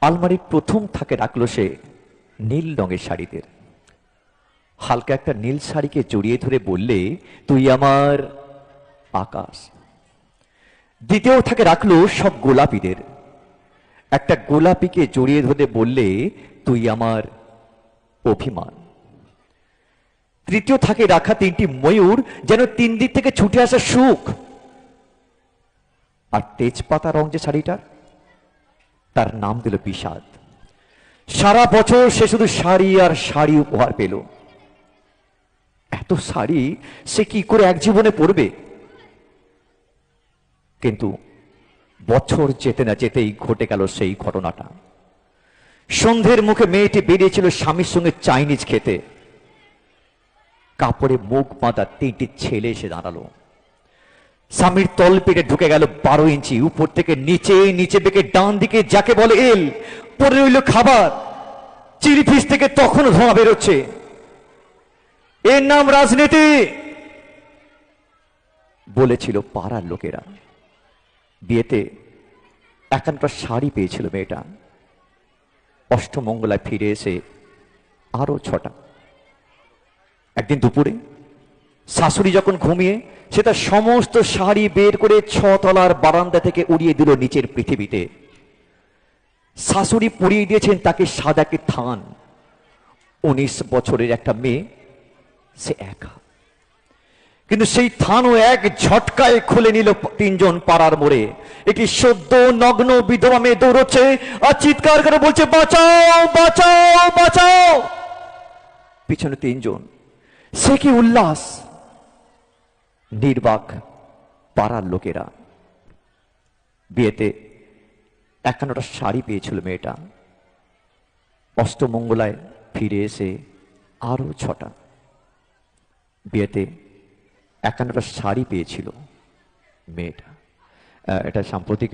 আলমারির প্রথম থাকে রাখলো সে নীল রঙের শাড়িতে। হালকা একটা নীল শাড়িকে জড়িয়ে ধরে বললে, তুই আমার আকাশ। দ্বিতীয় থাকে রাখলো সব গোলাপিদের। একটা গোলাপিকে জড়িয়ে ধরে বললে, তুই আমার অভিমান। তৃতীয় থাকে রাখা তিনটি ময়ূর, যেন তিন দিক থেকে ছুটে আসা সুখ। আর তেজপাতা রং যে শাড়িটার, তার নাম দিল বিষাদ। সারা বছর সে শুধু শাড়ি আর শাড়ি উপহার পেল। এত শাড়ি সে কি করে এক জীবনে পরবে? কিন্তু বছর যেতে না যেতেই ঘটে গেল সেই ঘটনাটা। সন্ধ্যের মুখে মেয়েটি বেরিয়েছিল স্বামীর সঙ্গে চাইনিজ খেতে। কাপড়ে মুখ বাঁধা তিনটি ছেলে এসে দাঁড়ালো। স্বামীর তল পেটে ঢুকে গেল 12 ইঞ্চি। উপর থেকে নিচে, নিচে বেঁকে ডান দিকে যাকে বলে এল, পড়ে রইল খাবার। চিরিফিস থেকে তখনও ধোঁয়া বেরোচ্ছে। এর নাম রাজনীতি বলেছিল পাড়ার লোকেরা। বিয়েতে একান্নটা শাড়ি পেয়েছিল মেয়েটা। অষ্টমঙ্গলায় ফিরে এসে আরো 6টা। একদিন দুপুরে শাশুড়ি যখন ঘুমিয়ে, সে তার সমস্ত শাড়ি বের করে 6 তলার বারান্দা থেকে উড়িয়ে দিল নিচের পৃথিবীতে। শাশুড়ি পরিয়ে দিয়েছেন তাকে সাদাকে থান। 19 বছরের একটা মেয়ে, সে একা। কিন্তু সেই থানও এক ঝটকায় খুলে নিল 3 জন পাড়ার মোড়ে। একটি সদ্য নগ্ন বিধবা মেয়ে দৌড়চ্ছে আর চিৎকার করে বলছে, বাঁচাও বাঁচাও বাঁচাও। পিছনে 3 জন। সে কি উল্লাস! নির্বাক পাড়ার লোকেরা। বিয়েতে 51টা শাড়ি পেয়েছিল মেয়েটা। অষ্টমঙ্গলায় ফিরে এসে আরো 6টা। বিয়েতে 51টা শাড়ি পেয়েছিল মেয়েটা। এটা সাম্প্রতিক